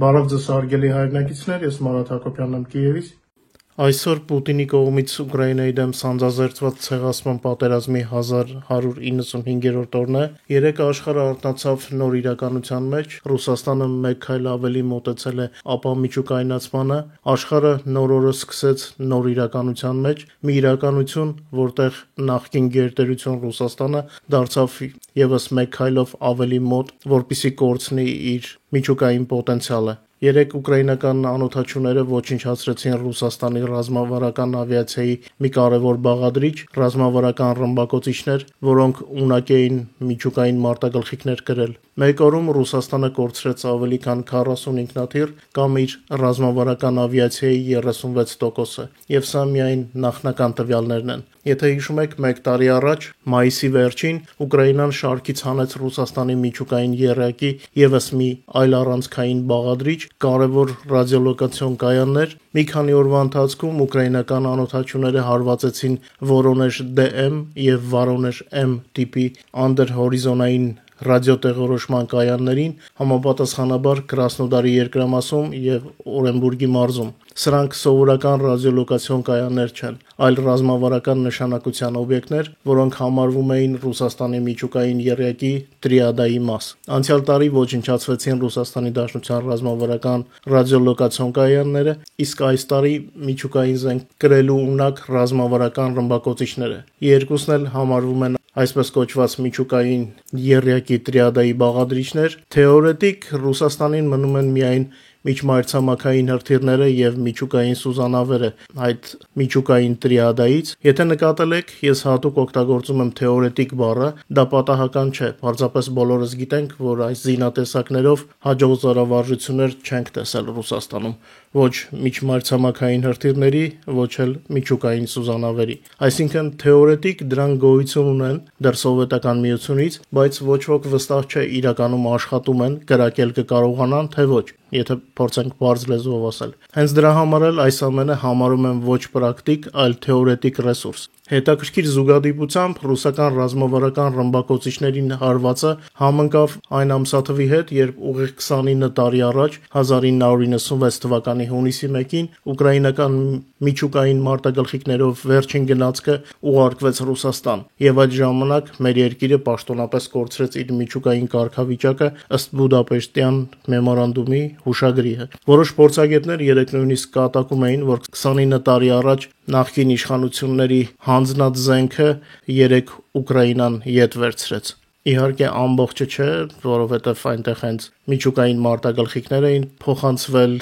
Բարև ձեզ հարգելի հայրենակիցներ, ես Մարատ Հակոբյանն եմ Կիևից։ Այսօր Պուտինի կողմից Ուկրաինայի դեմ սանձազերծված ցեղասման պատերազմի 1195-րդ օրն է։ Երեկ աշխարհը արթնացավ նոր իրականության մեջ, Ռուսաստանը մեկ քայլ ավելի մոտեցել է ապամիջուկայնացմանը, աշխարհը նոր օրը սկսեց նոր իրականության մեջ, մի իրականություն, որտեղ նախկին գերտերություն Ռուսաստանը դարձավ եւս մեկ քայլով ավելի մոտ, որպիսի կորցնի իր միջուկային պոտենցիալը։ Երեկ ուկրաինական անօդաչուները ոչնչացրեցին Ռուսաստանի ռազմավարական ավիացիայի մի կարևոր բաղադրիչ, ռազմավարական ռմբակոծիչներ, որոնք ունակ էին միջուկային մարտագլխիկներ կրել։ Մեկ օրում Ռուսաստանը կորցրեց ավելի քան 40 ինքնաթիռ կամ իր ռազմավարական ավիացիայի 36%-ը, եւ սա միայն նախնական տվյալներն են։ Եթե հիշում եք, մեկ տարի առաջ, մայիսի վերջին, Ուկրաինան շարքից հանեց Ռուսաստանի միջուկային եռյակի եւս մի այլ առանցքային բաղադրիչ, կարևոր ռադիոլոկացիոն կայաններ։ Մի քանի օրվա ընթացքում ուկրաինական անօդաչուները հարվածեցին Վորոնեժ DM եւ Վորոնեժ M տիպի անդրհորիզոնային ռադիոտեղորոշման կայաններին, համապատասխանաբար Կրասնոդարի երկրամասում եւ Օրենբուրգի մարզում։ Սրանք սովորական ռադիոլոկացիոն կայաններ չեն, այլ ռազմավարական նշանակության օբյեկտներ, որոնք համարվում էին Ռուսաստանի միջուկային եռյակի տրիադայի մաս։ Անցյալ տարի ոչնչացվեցին Ռուսաստանի Դաշնության ռազմավարական ռադիոլոկացիոն կայանները, իսկ այս տարի միջուկային զենք կրելու ունակ ռազմավարական ռմբակոծիչները։ Երկուսն էլ համարվում են այսպես կոչված միջուկային եռյակի տրիադայի բաղադրիչներ։ Թեորետիկ Ռուսաստանին մնում են միայն միջմայրցամաքային հրթիռները եւ միջուկային սուզանավերը այդ միջուկային տրիադայից։ Եթե նկատել եք, ես հատուկ օգտագործում եմ թեորետիկ բառը, դա պատահական չէ, պարզապես բոլորս գիտենք, որ այս զինատեսակներով հաջող զորավարժություններ չենք տեսել Ռուսաստանում, ոչ միջմայրցամաքային հրթիռների, ոչ էլ միջուկային սուզանավերի։ Այսինքն թեորետիկ դրանք գոյություն ունեն դեռ սովետական միությունից, բայց ոչ ոք վստահ չէ իրականում աշխատում են, կրակել կկարողանան, թե ոչ, եթե փորձենք բարձ լեզվով ասել։ Հենց դրա համար էլ այս ամենը համարում են ոչ պրակտիկ, այլ թեորետիկ ռեսուրս։ Հետաքրքիր զուգադիպությամբ ռուսական ռազմավարական ռմբակոծիչներին հարվածը համընկավ այն ամսաթվի հետ, երբ ուղիղ 29 տարի առաջ 1996 թվականի հունիսի 1-ին ուկրաինական միջուկային մարտագլխիկներով վերջին գնացքը ուղարկվեց Ռուսաստան, եւ այդ ժամանակ մեր երկիրը պաշտոնապես կորցրեց իր միջուկային կարգավիճակը ըստ Բուդապեշտյան մեմորանդումի հուշագրի։ Որոշ փորձագետներ երեք նույնիսկ կատակում էին, որ 29 տարի առաջ նախկին իշխանությունների հանձնած զենքը երեք Ուկրաինան ետ վերցրեց։ Իհարկե ամբողջը չէ, որովհետև այնտեղ հենց միջուկային մարտագլխիկներ էին փոխանցվել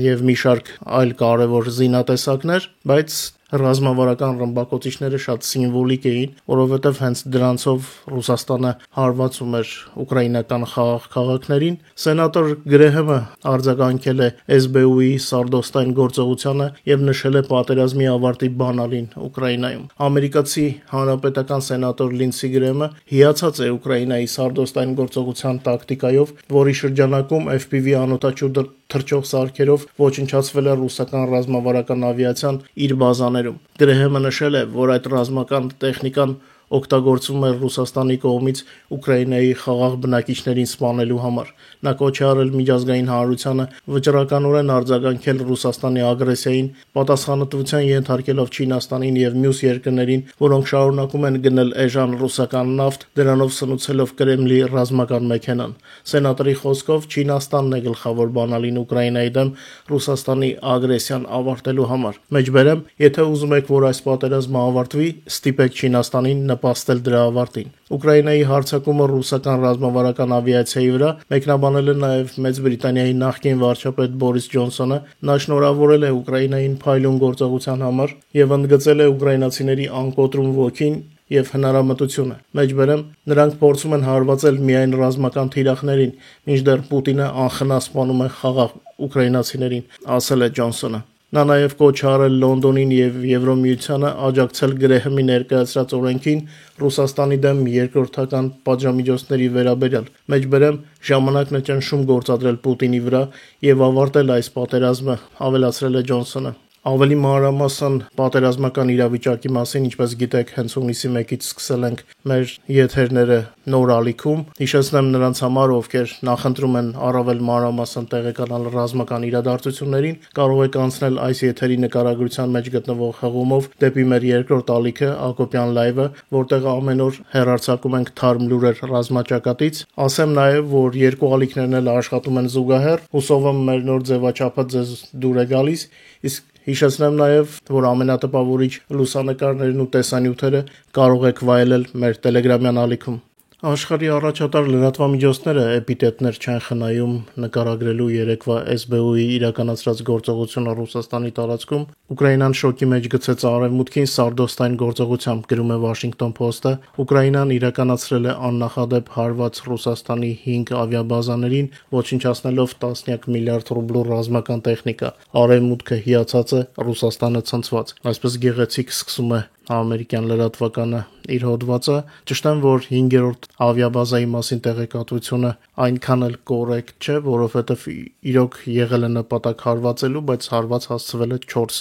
եւ մի շարք այլ կարևոր զինատեսակներ, բայց ռազմավարական ռմբակոծիչները շատ սիմվոլիկ էին, որովհետև հենց դրանցով Ռուսաստանը հարվածում էր ուկրաինական խաղաղ քաղաքներին։ Սենատոր Գրեհեմը արձագանքել է SBU-ի Սարդոստայն գործողությանը եւ նշել է պատերազմի ավարտի բանալին Ուկրաինայում։ Ամերիկացի հանրապետական սենատոր Լինսի Գրեհեմը հիացած է Ուկրաինայի Սարդոստայն գործողության տակտիկայով, որի շրջանակում FPV անօդաչու թռչող սարքերով ոչնչացվել է ռուսական ռազմավարական ավիացիան իր բազաներում։ Գրեհեմը նշել է, որ այդ ռազմական տեխնիկան օգտագործվում է Ռուսաստանի կողմից Ուկրաինայի խաղաղ բնակիչներին սպանելու համար։ Նա կոչ է արել միջազգային հանրությանը վճռականորեն արձագանքել Ռուսաստանի ագրեսիային, պատասխանատվության ենթարկելով Չինաստանին եւ մյուս երկրներին, որոնք շարունակում են գնել էժան ռուսական նավթ, դրանով սնուցելով Կրեմլի ռազմական մեքենան։ Սենատորի խոսքով Չինաստանն է գլխավոր բանալին Ուկրաինայի դեմ Ռուսաստանի ագրեսիան ավարտելու համար։ Մեջբերեմ, եթե ուզում եք, որ այս պատերազմը ավարտվի, ստիպեք Չինաստանին նպաստել դրա ավարտին։ Ուկրաինայի հարձակումը ռուսական ռազմավարական ավիացիայի վրա մեկնաբանել է նաև Մեծ Բրիտանիայի նախկին վարչապետ Բորիս Ջոնսոնը։ Նա շնորհավորել է Ուկրաինային փայլուն գործողության համար եւ ընդգծել է ուկրաինացիների անկոտրում ոգին եւ հնարամտությունը։ Մեջբերեմ, նրանք փորձում են հարվածել միայն ռազմական թիրախներին, մինչդեռ Պուտինը անխնա սպանում է խաղաղ ուկրաինացիներին, ասել է Ջոնսոնը։ Նա նաև կոչ է արել Լոնդոնին եւ Եվրոմիությանը աջակցել Գրեհեմի ներկայացրած օրենքին Ռուսաստանի դեմ երկրորդական պատժամիջոցների վերաբերյալ։ Մեջբերեմ, ժամանակն է ճնշում գործադրել Պուտինի վրա եւ ավարտել այս պատերազմը, ավելացրել է Ջոնսոնը։ Ավելի մանրամասն պատերազմական իրավիճակի մասին, ինչպես գիտեք, հենց հունիսի 1-ից սկսել ենք մեր եթերները նոր ալիքում։ Հիշեցնեմ նրանց համար, ովքեր նախընտրում են առավել մանրամասն տեղեկանալ ռազմական իրադարձություններին, կարող եք անցնել այս եթերի նկարագրության մեջ գտնվող հղումով դեպի մեր երկրորդ ալիքը Ակոպյան լայվը, որտեղ ամեն օր հեռարձակում ենք թարմ լուրեր ռազմաճակատից։ Ասեմ նաև, որ երկու ալիքներն էլ աշխատում են զուգահեռ, հուսով եմ մեր նոր ձևաչափը ձեզ դուր է գալիս, իսկ հիշեցնեմ նաև, որ ամենատպավորիչ լուսանկարներն ու տեսանյութերը կարող եք վայելել մեր տելեգրամյան ալիքում։ Աշխարհի առաջատար լրատվամիջոցները էպիտետներ չեն խնայում նկարագրելու երեկվա SBU-ի իրականացրած գործողությունը Ռուսաստանի տարածքում։ Ուկրաինան շոկի մեջ գցեց արևմուտքին սարդոստային գործողությամբ, գրում է Washington Post-ը։ Ուկրաինան իրականացրել է աննախադեպ հարված Ռուսաստանի 5 ավիաբազաներին, ոչնչացնելով տասնյակ միլիարդ ռուբլու ռազմական տեխնիկա։ Արևմուտքը հիացած է, Ռուսաստանը ցնցված։ Այսպես գեղեցիկ սկսում է ամերիկյան լրատվականը իր հոդվածը։ Ճշտեմ, որ 5-րդ ավիաբազայի մասին տեղեկատվությունը այնքան էլ կորեկտ չէ, որովհետև իրոք եղել է նպատակ հարվածելու, բայց հարված հասցվել է 4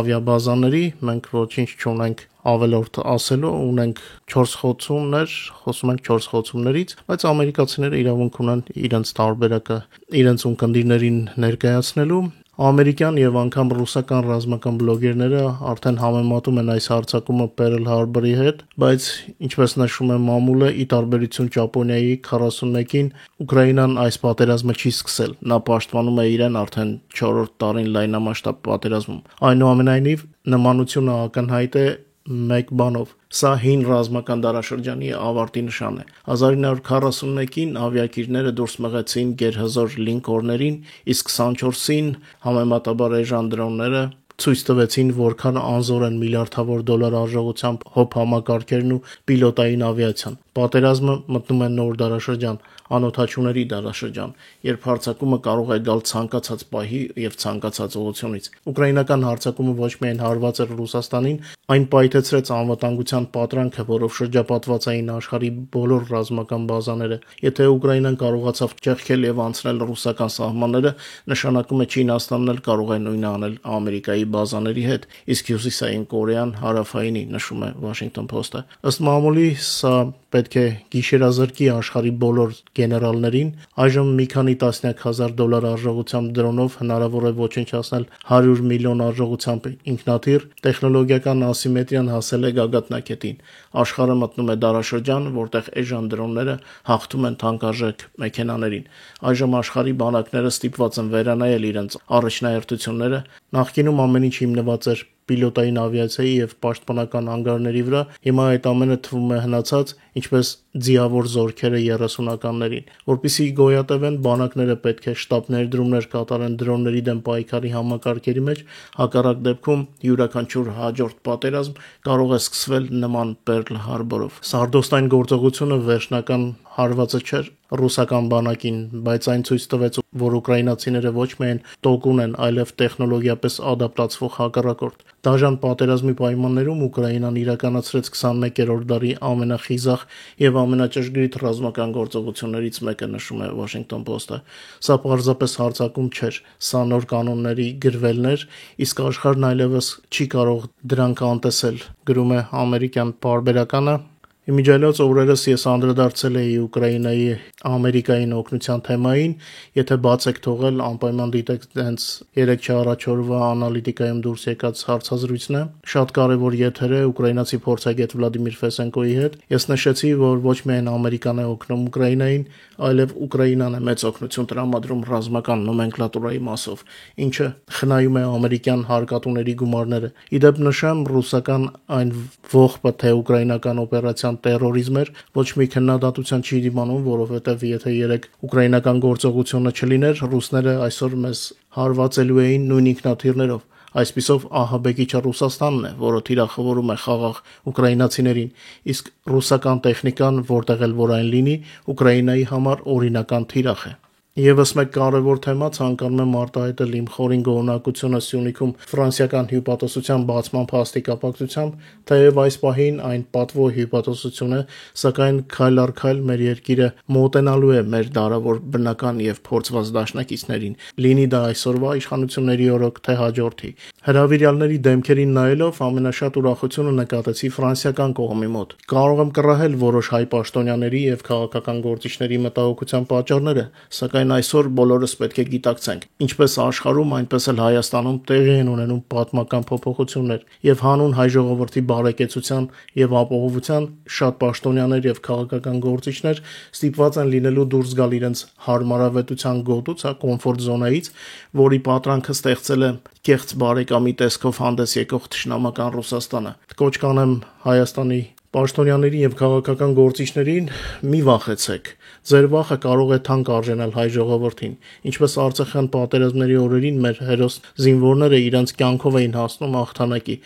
ավիաբազաների, մենք ոչինչ չունենք ավելորդ ասելու, ունենք 4 խոցումներ, խոսում ենք 4 խոցումներից, բայց ամերիկացիները իրավունք ունեն իրենց տարբերակը իրենց ունկնդիրներին ներկայացնելու։ Ամերիկյան եւ անգամ ռուսական ռազմական բլոգերները արդեն համեմատում են այս հարձակումը Pearl Harbor-ի հետ, բայց ինչպես նշում է մամուլը, ի տարբերություն Ճապոնիայի 41-ին, Ուկրաինան այս պատերազմը չի սկսել։ Նա պաշտպանում է իրեն արդեն 4-րդ տարին լայնամասշտաբ պատերազմում։ Այնուամենայնիվ, նմանությունը ակնհայտ է մեկ բանով. սա հին ռազմական դարաշրջանի ավարտի նշան է։ 1941-ին ավիակիրները դուրս մղեցին գերհզոր լինկորներին, իսկ 24-ին համեմատաբար էժան դրոնները ցույց տվեցին, որքան անզոր են միլիարդավոր դոլար արժողությամբ հոփ համակարգերն ու պիլոտային ավիացիան։ Պատերազմը մտնում է նոր դարաշրջան, անօթաչուների դարաշրջան, երբ հարձակումը կարող է գալ ցանկացած պահի եւ ցանկացած ուղղությունից։ Ուկրաինական հարձակումը ոչ միայն հարված էր Ռուսաստանին, այն պայթեցրեց անվտանգության պատրանքը, որով շրջապատված էին աշխարհի բոլոր ռազմական բազաները։ Եթե Ուկրաինան կարողացավ ճեղքել եւ անցնել ռուսական սահմանները, նշանակում է Չինաստանն էլ կարող է նույնը անել Ամերիկայի բազաների հետ, իսկ Հյուսիսային Կորեան հարավայինի, նշում է Washington Post-ը։ Ըստ մամուլի, սա պետք է գիշերազրկի աշխարհի բոլոր գեներալներին։ Այժմ մի քանի տասնյակ հազար դոլար արժողությամբ դրոնով հնարավոր է ոչնչացնել 100 միլիոն արժողությամբ ինքնաթիռ։ Տեխնոլոգիական ասիմետրիան հասել է գագաթնակետին։ Աշխարհը մտնում է դարաշրջան, որտեղ էժան դրոնները հաղթում են թանկարժեք մեքենաներին։ Այժմ աշխարհի բանակները ստիպված են վերանայել իրենց առաջնահերթությունները։ Նախկինում ամեն ինչ հիմնված էր պիլոտային ավիացիայի եւ պաշտպանական անգարների վրա, հիմա այդ ամենը թվում է հնացած, ինչպես ձիավոր զորքերը 30-ականներին։ Որպեսզի գոյատևեն, բանակները պետք է շտաբ ներդրումներ կատարեն դրոնների դեմ պայքարի համակարգերի մեջ, հակառակ դեպքում յուրաքանչյուր հաջորդ պատերազմ կարող է սկսվել նման Pearl Harbor-ով։ Սարդոստային գործողությունը վերջնական հարվածը չէր ռուսական բանակին, բայց այն ցույց տվեց, որ ուկրաինացիները ոչ միայն տոկուն են, այլև տեխնոլոգիապես ադապտացվող հակառակորդ։ Դաժան պատերազմի պայմաններում Ուկրաինան իրականացրեց 21-րդ դարի ամենախիզախ եւ ամենաճշգրիտ ռազմական գործողություններից մեկը, նշում է Washington Post-ը։ Սա պարզապես հարձակում չէր, սա նոր կանոնների գրվելն էր, իսկ աշխարհն այլևս չի կարող դրանք անտեսել, գրում է ամերիկյան պարբերականը։ Իմիջիայլոց օրերս ես անդրադարձել էի Ուկրաինայի Ամերիկային օգնության թեմային, եթե բաց եք թողել, անպայման դիտեք հենց 3 առաջ օրվա անալիտիկայում դուրս եկած հարցազրույցն է։ Շատ կարևոր եթեր է ուկրաինացի փորձագետ Վլադիմիր Ֆեսենկոյի հետ։ Ես նշեցի, որ ոչ միայն Ամերիկան է օգնում Ուկրաինային, այլև Ուկրաինան է մեծ օգնություն տրամադրում ռազմական նոմենկլատուրայի մասով, ինչը խնայում է ամերիկյան հարկատուների գումարները։ Իդեպ նշեմ, ռուսական այն ողբը, թե ուկրաինական օպերացիան տերորիզմ էր, ոչ մի քննադատության չի դիմանում, որովհետև եթե երեք ուկրաինական գործողությունը չլիներ, ռուսները այսօր մեզ հարվածելու էին նույն ինքնաթիռներով։ Այսպիսով ահաբեկիչը Ռուսաստանն է, որը թիրախավորում է խաղաղ ուկրաինացիներին, իսկ ռուսական տեխնիկան, որտեղ էլ որ այն լինի, Ուկրաինայի համար օրինական թիրախ է։ Եվս մեկ կարևոր թեմա ցանկանում եմ արտահայտել իմ խորին գոհունակությունը Սյունիքում ֆրանսիական հյուպատոսության բացման փաստի կապակցությամբ, թեև այս պահին այն պատվո հյուպատոսություն է, սակայն քայլ առ քայլ մեր երկիրը մոտենալու է մեր դարավոր բնական եւ փորձված դաշնակիցներին, լինի դա այսօրվա իշխանությունների օրոք թե հաջորդի։ Հրավիրյալների դեմքերին նայելով ամենաշատ ուրախությունը նկատեցի ֆրանսիական կողմի մոտ։ Կարող եմ կռահել որոշ հայ պաշտոնյաների եւ քաղաքական գործիչների մտահոգության պատճառները, սակայն այսօր բոլորս պետք է գիտակցենք, ինչպես աշխարհում, այնպես էլ Հայաստանում տեղի են ունենում պատմական փոփոխություններ, եւ հանուն հայ ժողովրդի բարեկեցության եւ ապահովության շատ պաշտոնյաներ եւ քաղաքական գործիչներ ստիպված են լինելու դուրս գալ իրենց հարմարավետության գոտուց, կոմֆորտ զոնայից, որի պատրանքը ստեղծել է կեղծ բարեկամի տեսքով հանդես եկող թշնամական Ռուսաստանը։ Կոչ կանեմ Հայաստանի պաշտոնյաներին եւ քաղաքական գործիչներին՝ մի վախեցեք։ Ձեր վախը կարող է թանկ արժանալ հայ ժողովրդին, ինչպես Արցախյան պատերազմների օրերին մեր հերոս զինվորները իրենց կյանքով էին հասնում հաղթանակի։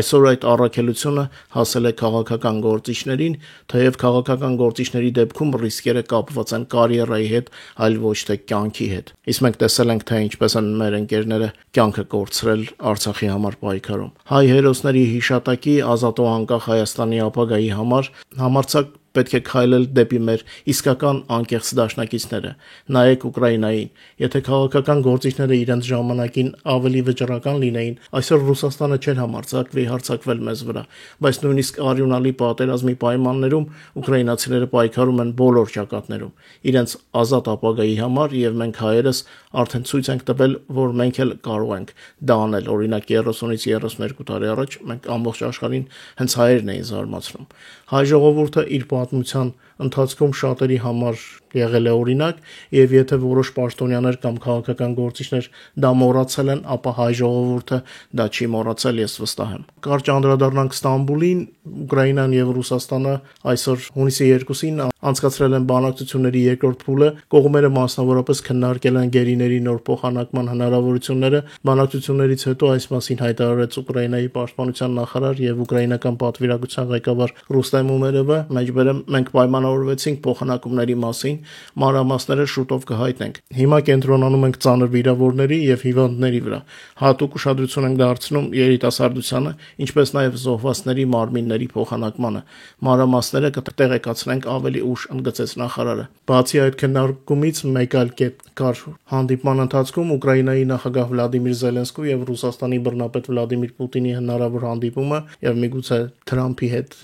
Այսօր այդ առաքելությունը հասել է քաղաքական գործիչներին, թեև քաղաքական գործիչների դեպքում ռիսկերը կապված են կարիերայի հետ, այլ ոչ թե կյանքի հետ։ Իսկ մենք տեսել ենք, թե ինչպես են մեր ընկերները կյանքը կորցրել Արցախի համար պայքարում։ Հայ հերոսների հիշատակի ազատ ու անկախ Հայաստանի ապագայի համար համարձակ պետք է քայլել դեպի մեր իսկական անկեղծ դաշնակիցները։ Նայեք Ուկրաինային։ Եթե քաղաքական գործիչները իրենց ժամանակին ավելի վճռական լինեին, այսօր Ռուսաստանը չէր համարձակվի հարձակվել մեզ վրա, բայց նույնիսկ արյունալի պատերազմի պայմաններում ուկրաինացիները պայքարում են բոլոր ճակատներում իրենց ազատ ապագայի համար, եւ մենք հայերս արդեն ցույց ենք տվել, որ մենք էլ կարող ենք դա անել։ Օրինակ 30-ից 32 տարի առաջ մենք ամբողջ աշխարհին հենց հայերն էին զարմացնում։ Հայ ժողովուրդը իր պատմության ընթացքում շատերի համար եղել է օրինակ, եւ եթե որոշ պաշտոնյաներ կամ քաղաքական գործիչներ դա մոռացել են, ապա հայ ժողովուրդը դա չի մոռացել, ես վստահ եմ։ Կարճ անդրադառնանք Ստամբուլին, Ուկրաինան եւ Ռուսաստանը այսօր հունիսի 2-ին անցկացրել են բանակցությունների երկրորդ փուլը, կողմերը մասնավորապես քննարկել են գերիների նոր փոխանակման հնարավորությունները։ Բանակցություններից հետո այս մասին հայտարարեց Ուկրաինայի պաշտպանության նախարար եւ ուկրաինական պատվիրակության ղեկավար Ռուստեմ Ումերովը, մեջբերեմ մենք պայմանավորվեցինք փոխանակումների մասին, մանրամասները շուտով կհայտնենք։ Հիմա կենտրոնանում ենք ծանր վիրավորների եւ հիվանդների վրա։ Հատուկ ուշադրություն ենք դարձնում երիտասարդությանը, ինչպես նաեւ զոհվածների մարմինների փոխանակմանը։ Մանրամասները կտեղեկացնենք ավելի ուշ, ընդգծեց նախարարը։ Բացի այդ քննարկումից մեկ այլ կետ կար հանդիպման ընթացքում Ուկրաինայի նախագահ Վլադիմիր Զելենսկու եւ Ռուսաստանի բռնապետ Վլադիմիր Պուտինի հնարավոր հանդիպումը եւ միգուցե Թրամփի հետ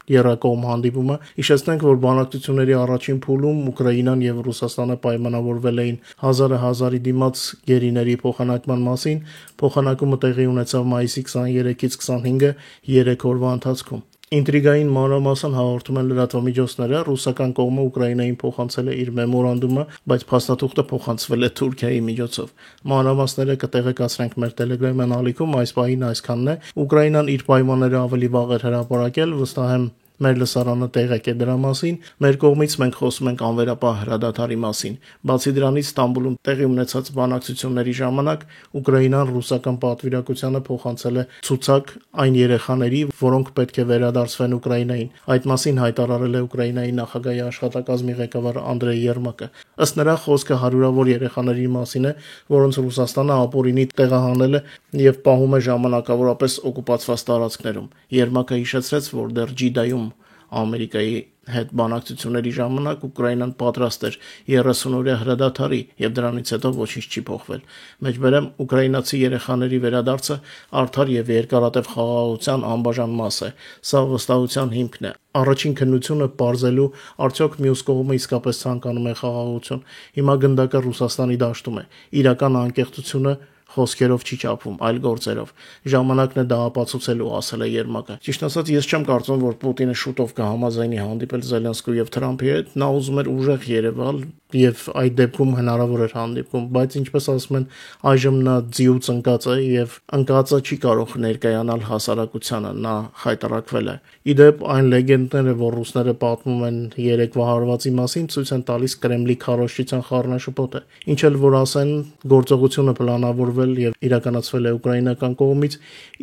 եռակողմ հանդիպումը։ Հիշեցնենք, որ բանակցությունների առաջին փուլում Ուկրաինան եւ Ռուսաստանը պայմանավորվել էին 1000-ի դիմաց գերիների փոխանակման մասին։ Փոխանակումը տեղի ունեցավ մայիսի 23-ից 25-ը 3 օրվա ընթացքում։ Ինտրիգային մանրամասն հաղորդում են լրատվամիջոցները, ռուսական կողմը Ուկրաինային փոխանցել է իր մեմորանդումը, բայց փաստաթուղթը փոխանցվել է Թուրքիայի միջոցով։ Մանրամասները կտեղեկացնենք մեր Telegram ալիքում, այս պահին այսքանն է։ Ուկրաինան իր պայմանները ավելի վաղ էր հրապարակել, վստահ եմ մեր լսարանը տեղեկ է դրա մասին։ Մեր կողմից մենք խոսում ենք անվերապահ հրադադարի մասին։ Բացի դրանից Ստամբուլում տեղի ունեցած բանակցությունների ժամանակ Ուկրաինան ռուսական պատվիրակությանը փոխանցել է ցուցակ այն երեխաների, որոնք պետք է վերադարձվեն Ուկրաինային։ Այդ մասին հայտարարել է Ուկրաինայի նախագահի աշխատակազմի ղեկավար Անդրեյ Երմակը։ Ըստ նրա խոսքը հարյուրավոր երեխաների մասին է, որոնց Ռուսաստանը ապօրինի տեղահանել է եւ պահում է ժամանակավորապես օկուպացված տարածքներում։ Երմակը հիշեցրեց, որ դեռ Ջիդայում Ամերիկայի հետ բանակցությունների ժամանակ Ուկրաինան պատրաստ էր 30-օրյա հրադադարի եւ դրանից հետո ոչինչ չի փոխվել։ Մեջբերեմ ուկրաինացի երեխաների վերադարձը արդար եւ երկարատև խաղաղության անբաժան մաս է։ Սա վստահության հիմքն է։ Առաջին քննությունը բարձելու արդյոք մյուս կողմը իսկապես ցանկանում է խաղաղություն։ Հիմա գնդակը Ռուսաստանի դաշտում է։ Իրական անկեղծությունը խոսքերով չի չափվում, այլ գործերով։ Ժամանակն է դա ապացուցելու, ասել է Երմակը։ Ճիշտ ասած, ես չեմ կարծում, որ Պուտինը շուտով կհամաձայնի հանդիպել Զելենսկու եւ Թրամփի հետ։ Նա ուզում էր ուժեղ երևալ եւ այդ դեպքում հնարավոր էր հանդիպում, բայց ինչպես ասում են, այժմ նա ձիուց ընկած է եւ ընկածը չի կարող ներկայանալ հասարակությանը, նա խայտարակվել է։ Իդեպ այն լեգենդները, որ ռուսները պատմում են երեկվա հարվածի մասին, ցույց են տալիս Կրեմլի քարոզչության խառնաշփոթը։ Ինչ էլ որ ասեն, գործողությունը պլանավորվել եւ իրականացվել է ուկրաինական կողմից,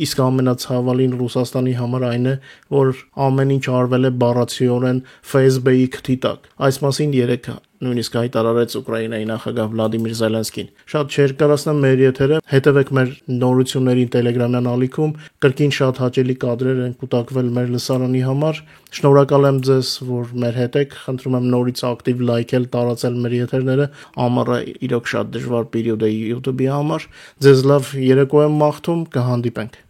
իսկ ամենացավալին Ռուսաստանի համար այն է, որ ամեն ինչ արվել է բառացիորեն ՖՍԲ-ի քթի տակ։ Այս մասին երեք նույնիսկ հայտարարեց Ուկրաինայի նախագահ Վլադիմիր Զելենսկին։ Շատ չերկարացնեմ մեր եթերը, հետևեք մեր նորություններին Telegram-յան ալիքում, կրկին շատ հաճելի կադրեր են կուտակվել մեր լսարանի համար։ Շնորհակալ եմ ձեզ, որ մեր հետ եք, խնդրում եմ նորից ակտիվ լայքել, տարածել մեր եթերները, ամառը իրոք շատ դժվար պերիոդ է YouTube-ի համար։ Ձեզ լավ երեկո եմ մաղթում, կհանդիպենք։